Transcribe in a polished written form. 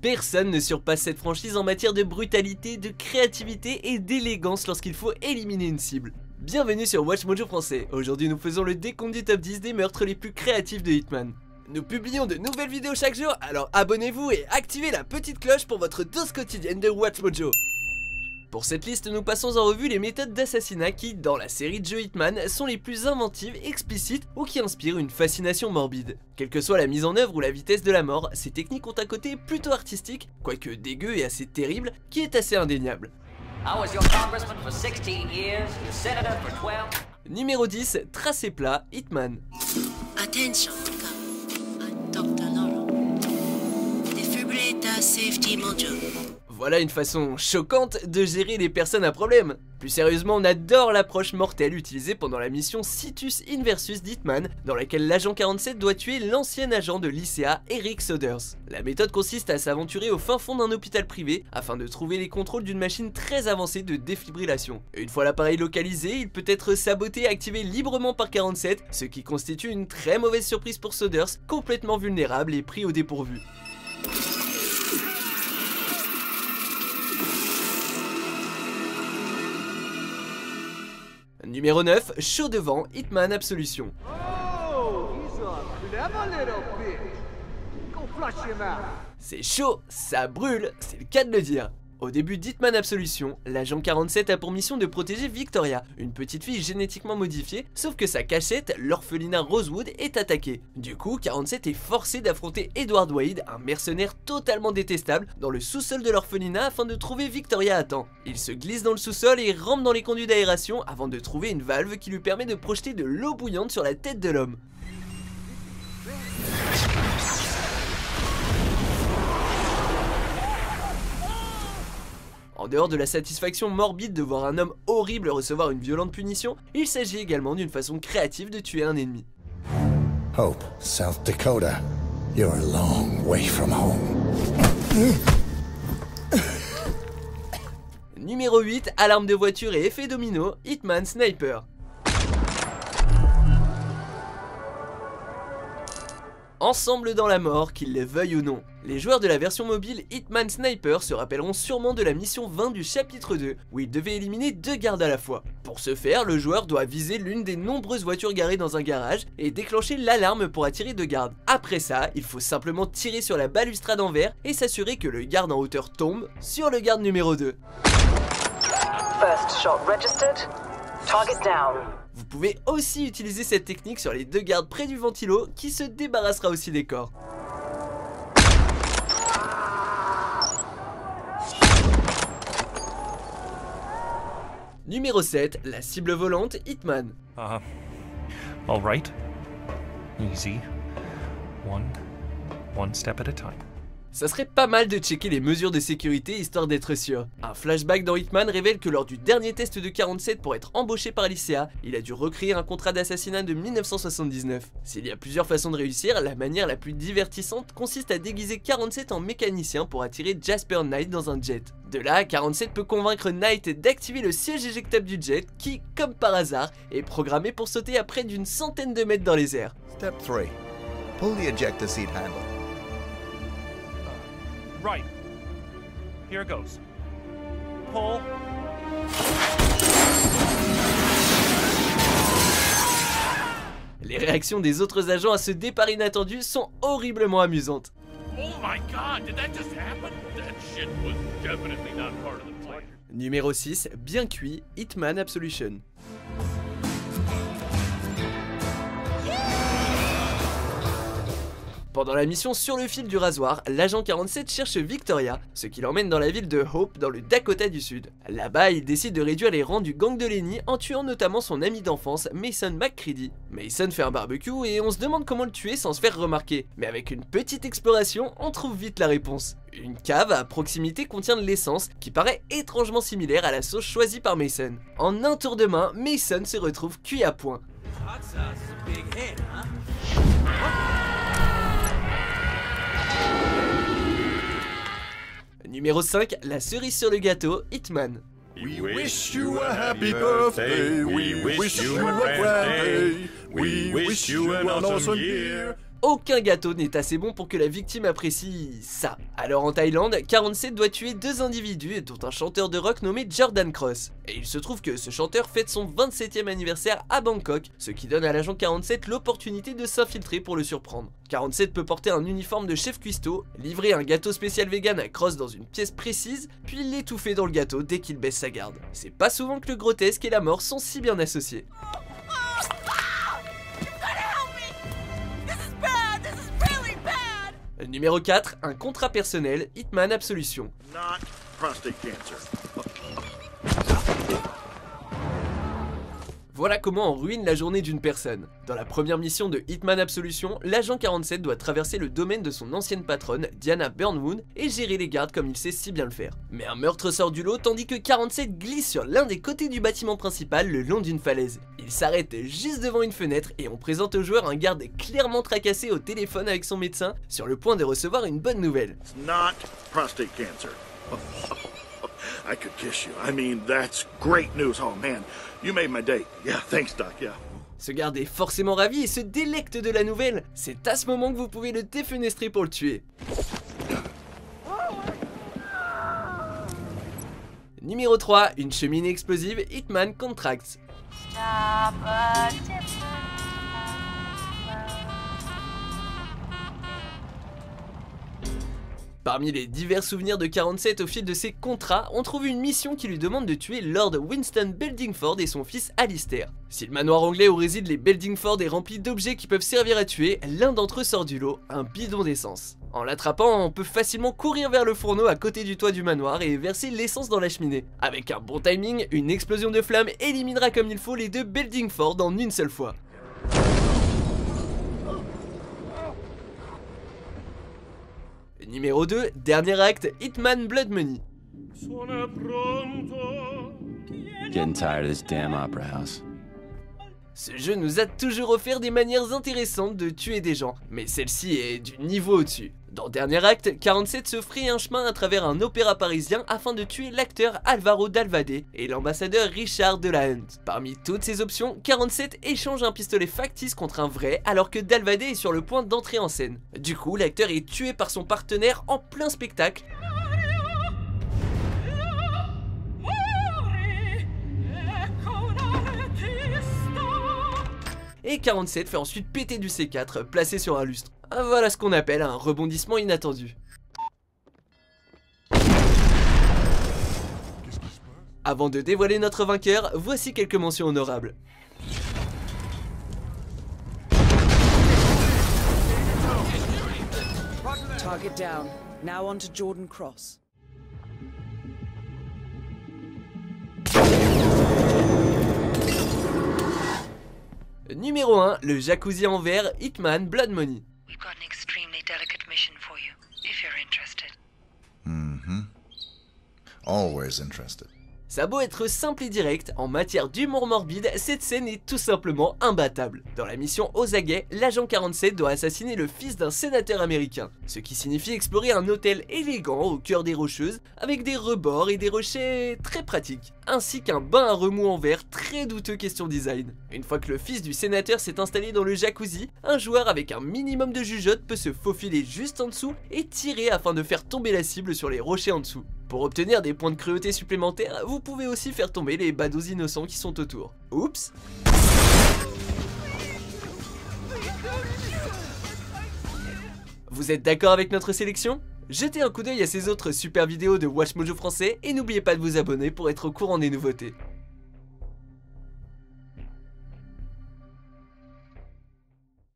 Personne ne surpasse cette franchise en matière de brutalité, de créativité et d'élégance lorsqu'il faut éliminer une cible. Bienvenue sur Watch Mojo français. Aujourd'hui nous faisons le décompte du top 10 des meurtres les plus créatifs de Hitman. Nous publions de nouvelles vidéos chaque jour, alors abonnez-vous et activez la petite cloche pour votre dose quotidienne de Watch Mojo. Pour cette liste, nous passons en revue les méthodes d'assassinat qui, dans la série de jeux Hitman, sont les plus inventives, explicites ou qui inspirent une fascination morbide. Quelle que soit la mise en œuvre ou la vitesse de la mort, ces techniques ont un côté plutôt artistique, quoique dégueu et assez terrible, qui est assez indéniable. Numéro 10, tracé plat, Hitman. Attention, Dr. Laurel. Defibrillator safety module. Voilà une façon choquante de gérer les personnes à problème. Plus sérieusement, on adore l'approche mortelle utilisée pendant la mission Situs Inversus d'Hitman, dans laquelle l'agent 47 doit tuer l'ancien agent de l'ICA, Eric Souders. La méthode consiste à s'aventurer au fin fond d'un hôpital privé afin de trouver les contrôles d'une machine très avancée de défibrillation. Une fois l'appareil localisé, il peut être saboté et activé librement par 47, ce qui constitue une très mauvaise surprise pour Souders, complètement vulnérable et pris au dépourvu. Numéro 9, chaud devant, Hitman Absolution. C'est chaud, ça brûle, c'est le cas de le dire. Au début d'Hitman Absolution, l'agent 47 a pour mission de protéger Victoria, une petite fille génétiquement modifiée, sauf que sa cachette, l'orphelinat Rosewood, est attaquée. Du coup, 47 est forcé d'affronter Edward Wade, un mercenaire totalement détestable, dans le sous-sol de l'orphelinat afin de trouver Victoria à temps. Il se glisse dans le sous-sol et rampe dans les conduits d'aération avant de trouver une valve qui lui permet de projeter de l'eau bouillante sur la tête de l'homme. En dehors de la satisfaction morbide de voir un homme horrible recevoir une violente punition, il s'agit également d'une façon créative de tuer un ennemi. Hope, South Dakota. You're a long way from home. Numéro 8, alarme de voiture et effet domino, Hitman Sniper. Ensemble dans la mort, qu'ils le veuillent ou non. Les joueurs de la version mobile Hitman Sniper se rappelleront sûrement de la mission 20 du chapitre 2, où il devait éliminer 2 gardes à la fois. Pour ce faire, le joueur doit viser l'une des nombreuses voitures garées dans un garage et déclencher l'alarme pour attirer 2 gardes. Après ça, il faut simplement tirer sur la balustrade en verre et s'assurer que le garde en hauteur tombe sur le garde numéro 2. First shot registered. Target down. Vous pouvez aussi utiliser cette technique sur les 2 gardes près du ventilo qui se débarrassera aussi des corps. Numéro 7, la cible volante Hitman. Alright. Easy. One step at a time. Ça serait pas mal de checker les mesures de sécurité histoire d'être sûr. Un flashback dans Hitman révèle que lors du dernier test de 47 pour être embauché par l'ICA, il a dû recréer un contrat d'assassinat de 1979. S'il y a plusieurs façons de réussir, la manière la plus divertissante consiste à déguiser 47 en mécanicien pour attirer Jasper Knight dans un jet. De là, 47 peut convaincre Knight d'activer le siège éjectable du jet qui, comme par hasard, est programmé pour sauter à près d'une centaine de mètres dans les airs. Step 3. Pull the ejector seat handle. Right. Here it goes. Pull. Les réactions des autres agents à ce départ inattendu sont horriblement amusantes. Oh my god, did that just happen? That shit was definitely not part of the plan. Numéro 6, bien cuit, Hitman Absolution. Pendant la mission sur le fil du rasoir, l'agent 47 cherche Victoria, ce qui l'emmène dans la ville de Hope dans le Dakota du Sud. Là-bas, il décide de réduire les rangs du gang de Lenny en tuant notamment son ami d'enfance, Mason McCready. Mason fait un barbecue et on se demande comment le tuer sans se faire remarquer. Mais avec une petite exploration, on trouve vite la réponse. Une cave à proximité contient de l'essence qui paraît étrangement similaire à la sauce choisie par Mason. En un tour de main, Mason se retrouve cuit à point. Numéro 5, la cerise sur le gâteau, Hitman. We wish you a happy birthday. We wish you a grand day. We wish you an awesome year. aucun gâteau n'est assez bon pour que la victime apprécie ça. Alors en Thaïlande, 47 doit tuer 2 individus dont un chanteur de rock nommé Jordan Cross. Et il se trouve que ce chanteur fête son 27e anniversaire à Bangkok, ce qui donne à l'agent 47 l'opportunité de s'infiltrer pour le surprendre. 47 peut porter un uniforme de chef cuistot, livrer un gâteau spécial vegan à Cross dans une pièce précise, puis l'étouffer dans le gâteau dès qu'il baisse sa garde. C'est pas souvent que le grotesque et la mort sont si bien associés. Numéro 4, un contrat personnel, Hitman Absolution. Not prostate cancer. Voilà comment on ruine la journée d'une personne. Dans la première mission de Hitman Absolution, l'agent 47 doit traverser le domaine de son ancienne patronne, Diana Burnwood, et gérer les gardes comme il sait si bien le faire. Mais un meurtre sort du lot tandis que 47 glisse sur l'un des côtés du bâtiment principal le long d'une falaise. Il s'arrête juste devant une fenêtre et on présente au joueur un garde clairement tracassé au téléphone avec son médecin, sur le point de recevoir une bonne nouvelle. It's not prostate cancer. I could kiss you. I mean, that's great news. Oh man, you made my day. Yeah, thanks doc, yeah. Ce garde est forcément ravi et se délecte de la nouvelle. C'est à ce moment que vous pouvez le défenestrer pour le tuer. Numéro 3, une cheminée explosive, Hitman Contracts. Parmi les divers souvenirs de 47 au fil de ses contrats, on trouve une mission qui lui demande de tuer Lord Winston Beldingford et son fils Alistair. Si le manoir anglais où résident les Beldingford est rempli d'objets qui peuvent servir à tuer, l'un d'entre eux sort du lot, un bidon d'essence. En l'attrapant, on peut facilement courir vers le fourneau à côté du toit du manoir et verser l'essence dans la cheminée. Avec un bon timing, une explosion de flammes éliminera comme il faut les 2 Beldingford en une seule fois. Numéro 2, dernier acte, Hitman Blood Money. Getting tired of this damn opera house. Ce jeu nous a toujours offert des manières intéressantes de tuer des gens, mais celle-ci est du niveau au-dessus. Dans Dernier Acte, 47 se fraye un chemin à travers un opéra parisien afin de tuer l'acteur Alvaro Dalvade et l'ambassadeur Richard de la Hunt. Parmi toutes ces options, 47 échange un pistolet factice contre un vrai alors que Dalvade est sur le point d'entrer en scène. Du coup, l'acteur est tué par son partenaire en plein spectacle. Et 47 fait ensuite péter du C4 placé sur un lustre. Voilà ce qu'on appelle un rebondissement inattendu. Avant de dévoiler notre vainqueur, voici quelques mentions honorables. Target down. Now on to Jordan Cross. Numéro 1, le jacuzzi en verre, Hitman Blood Money. We've got an extremely delicate mission for you, if you're interested. Always interested. Ça a beau être simple et direct, en matière d'humour morbide, cette scène est tout simplement imbattable. Dans la mission aux aguets, l'agent 47 doit assassiner le fils d'un sénateur américain, ce qui signifie explorer un hôtel élégant au cœur des Rocheuses, avec des rebords et des rochers très pratiques, ainsi qu'un bain à remous en verre très douteux question design. Une fois que le fils du sénateur s'est installé dans le jacuzzi, un joueur avec un minimum de jugeote peut se faufiler juste en dessous et tirer afin de faire tomber la cible sur les rochers en dessous. Pour obtenir des points de cruauté supplémentaires, vous pouvez aussi faire tomber les badauds innocents qui sont autour. Oups! Vous êtes d'accord avec notre sélection? Jetez un coup d'œil à ces autres super vidéos de WatchMojo français et n'oubliez pas de vous abonner pour être au courant des nouveautés.